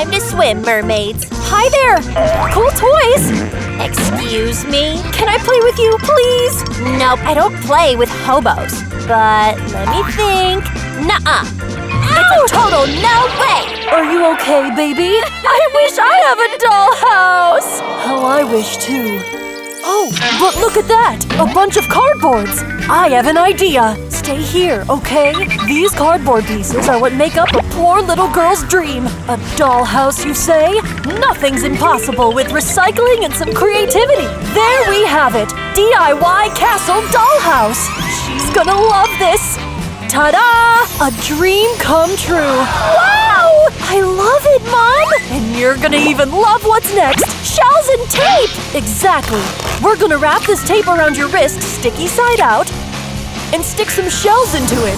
time to swim, mermaids. Hi there! Cool toys! Excuse me? Can I play with you, please? Nope, I don't play with hobos. But let me think. Nuh-uh. It's a total no way! Are you okay, baby? I wish I have a dollhouse! How I wish too. Oh, but look at that! A bunch of cardboards! I have an idea! Stay here, okay? These cardboard pieces are what make up a poor little girl's dream. A dollhouse, you say? Nothing's impossible with recycling and some creativity. There we have it! DIY Castle Dollhouse! She's gonna love this! Ta-da! A dream come true! Wow! I love it, Mom! And you're gonna even love what's next! Shells and tape! Exactly! We're gonna wrap this tape around your wrist, sticky side out, and stick some shells into it.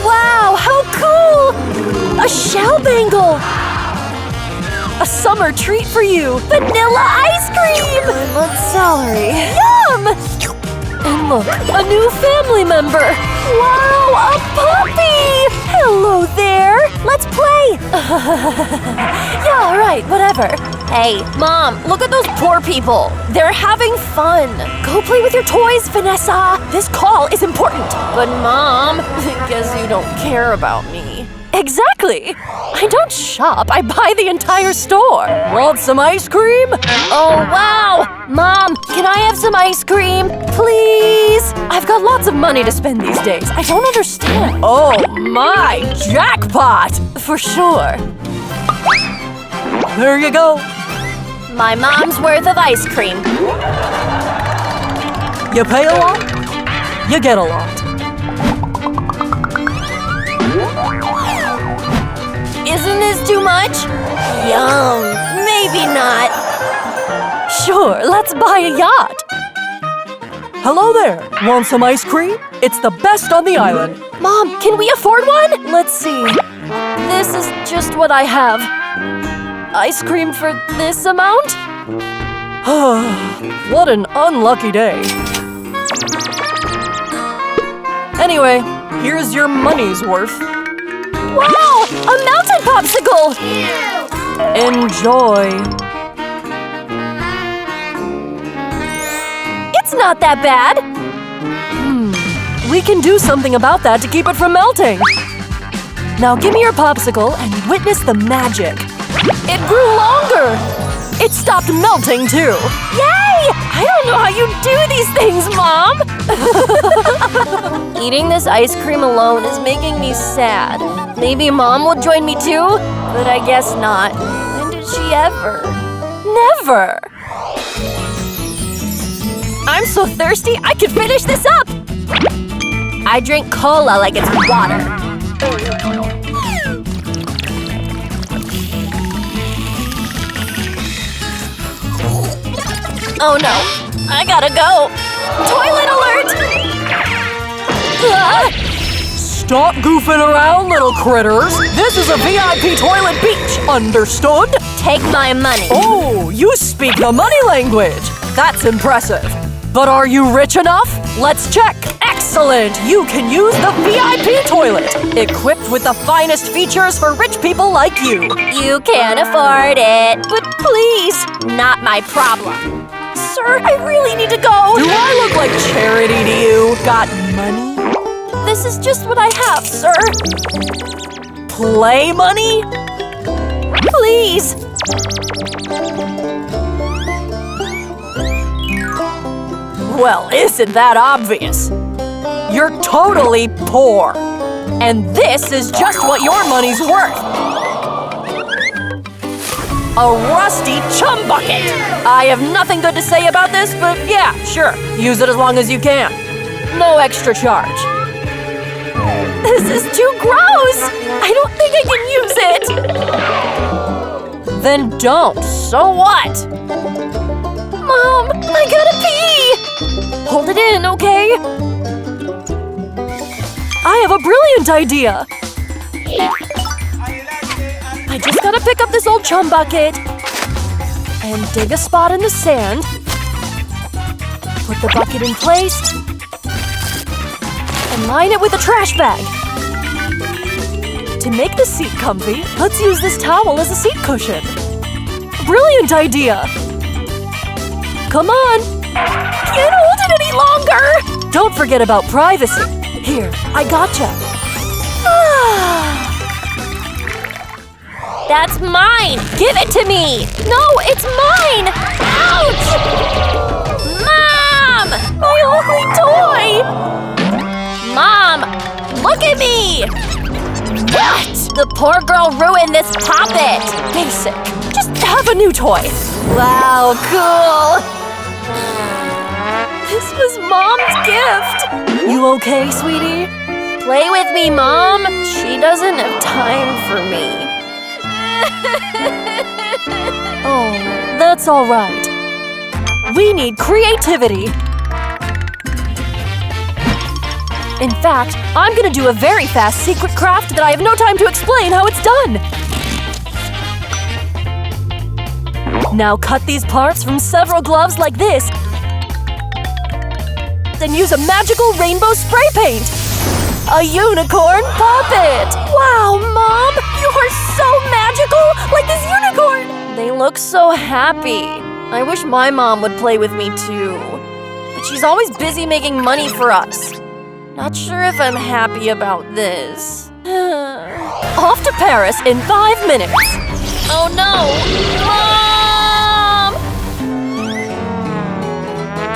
Wow, how cool! A shell bangle! A summer treat for you! Vanilla ice cream! I want celery. Yum! And look, a new family member! Wow, a puppy! Hello there! Let's play! Yeah, alright, whatever. Hey, Mom, look at those poor people. They're having fun. Go play with your toys, Vanessa! This call is important! But Mom, I guess you don't care about me. Exactly! I don't shop, I buy the entire store! Want some ice cream? Oh, wow! Mom, can I have some ice cream? Please! I've got lots of money to spend these days. I don't understand. Oh my, jackpot! For sure. There you go. My mom's worth of ice cream. You pay a lot, you get a lot. Isn't this too much? Yum. Maybe not. Sure, let's buy a yacht. Hello there. Want some ice cream? It's the best on the island. Mom, can we afford one? Let's see. This is just what I have. Ice cream for this amount? What an unlucky day. Anyway, here's your money's worth. Wow! A mountain popsicle! Enjoy. It's not that bad. We can do something about that to keep it from melting. Now give me your popsicle and witness the magic. It grew longer! It stopped melting too! Yay! I don't know how you do these things, Mom! Eating this ice cream alone is making me sad. Maybe Mom will join me too? But I guess not. When did she ever? Never! I'm so thirsty, I could finish this up! I drink cola like it's water. Oh no, I gotta go. Toilet alert! Stop goofing around, little critters. This is a VIP toilet beach, understood? Take my money. Oh, you speak the money language. That's impressive. But are you rich enough? Let's check. Excellent! You can use the VIP toilet, equipped with the finest features for rich people like you. You can't afford it. But please, not my problem. Sir, I really need to go. Do I look like charity to you? Got money? This is just what I have, sir. Play money? Please. Well, isn't that obvious? You're totally poor. And this is just what your money's worth. A rusty chum bucket! I have nothing good to say about this, but yeah, sure. Use it as long as you can. No extra charge. This is too gross! I don't think I can use it! Then don't. So what? Mom, I gotta pee! Hold it in, okay? I have a brilliant idea! I just gotta pick up this old chum bucket and dig a spot in the sand. Put the bucket in place and line it with a trash bag. To make the seat comfy, let's use this towel as a seat cushion. Brilliant idea! Come on! Can't hold it any longer! Don't forget about privacy. Here, I gotcha. That's mine! Give it to me! No, it's mine! Ouch! Mom! My only toy! Mom! Look at me! What? The poor girl ruined this puppet! Basic. Just have a new toy. Wow, cool! This was Mom's gift! You okay, sweetie? Play with me, Mom! She doesn't have time for me. Oh, that's all right. We need creativity. In fact, I'm gonna do a very fast secret craft that I have no time to explain how it's done. Now cut these parts from several gloves like this. Then use a magical rainbow spray paint. A unicorn puppet! Wow, Mom! You are so magical! Like this unicorn! They look so happy. I wish my mom would play with me too. But she's always busy making money for us. Not sure if I'm happy about this. Off to Paris in 5 minutes. Oh no! Mom!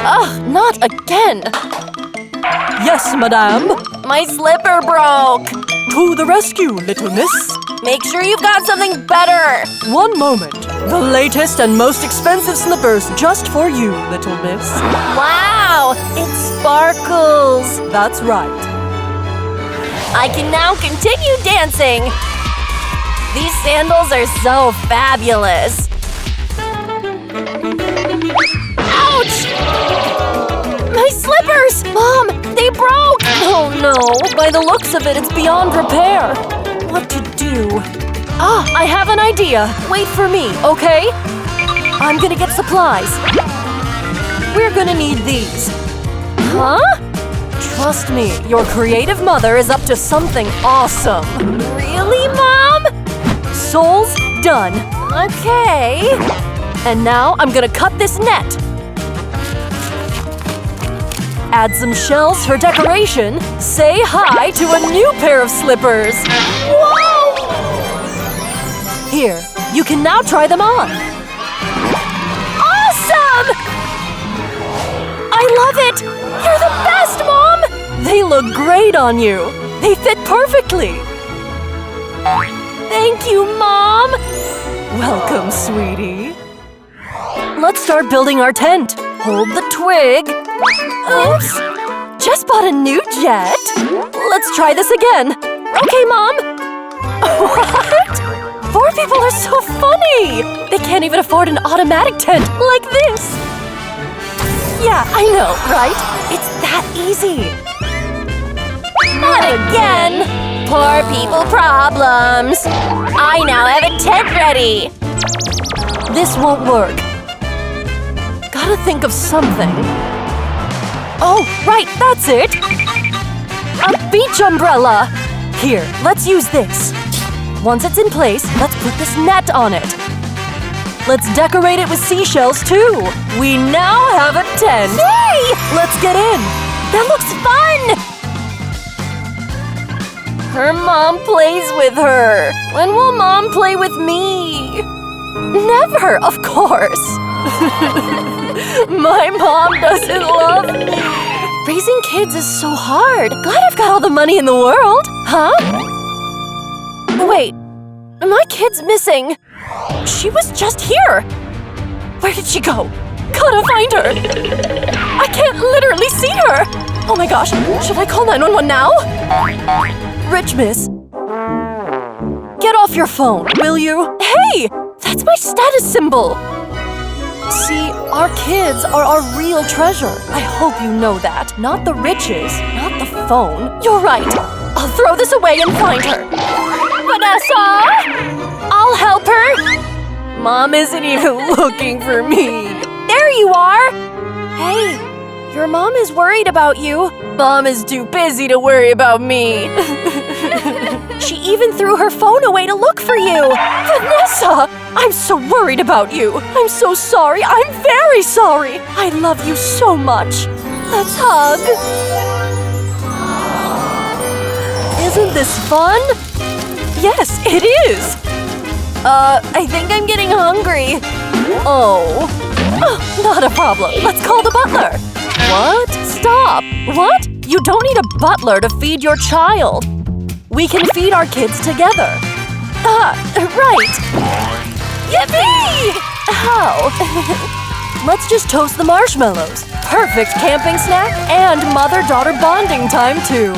Ugh, not again! Yes, madame. My slipper broke. To the rescue, little miss. Make sure you've got something better. One moment. The latest and most expensive slippers just for you, little miss. Wow! It sparkles. That's right. I can now continue dancing. These sandals are so fabulous. Ouch! My slippers! Mom, they broke! Oh no, by the looks of it, it's beyond repair. What to do? Ah, I have an idea. Wait for me, okay? I'm gonna get supplies. We're gonna need these. Huh? Trust me, your creative mother is up to something awesome. Really, Mom? Soles done. Okay. And now I'm gonna cut this net. Add some shells for decoration. Say hi to a new pair of slippers. Whoa! Here, you can now try them on. Awesome! I love it! You're the best, Mom! They look great on you. They fit perfectly. Thank you, Mom! Welcome, sweetie. Let's start building our tent. Hold the twig. Oops! Just bought a new jet. Let's try this again. Okay, Mom. What? 4 people are so funny. They can't even afford an automatic tent like this. Yeah, I know, right? It's that easy. Not again! Poor people problems. I now have a tent ready. This won't work. Gotta think of something. Oh, right, that's it! A beach umbrella! Here, let's use this. Once it's in place, let's put this net on it. Let's decorate it with seashells, too. We now have a tent. Yay! Let's get in. That looks fun! Her mom plays with her. When will Mom play with me? Never, of course. My mom doesn't love me. Raising kids is so hard. Glad I've got all the money in the world. Huh? Wait, my kid's missing. She was just here. Where did she go? Gotta find her. I can't literally see her. Oh my gosh, should I call 911 now? Rich miss. Get off your phone, will you? Hey, that's my status symbol. See, our kids are our real treasure. I hope you know that. Not the riches, not the phone. You're right. I'll throw this away and find her. Vanessa! I'll help her. Mom isn't even looking for me. There you are! Hey, your mom is worried about you. Mom is too busy to worry about me. She even threw her phone away to look for you! Vanessa! I'm so worried about you! I'm so sorry! I'm very sorry! I love you so much! Let's hug! Isn't this fun? Yes, it is! I think I'm getting hungry. Oh. Not a problem. Let's call the butler. What? Stop! What? You don't need a butler to feed your child. We can feed our kids together. Right. Yippee! How? Let's just toast the marshmallows. Perfect camping snack and mother-daughter bonding time, too.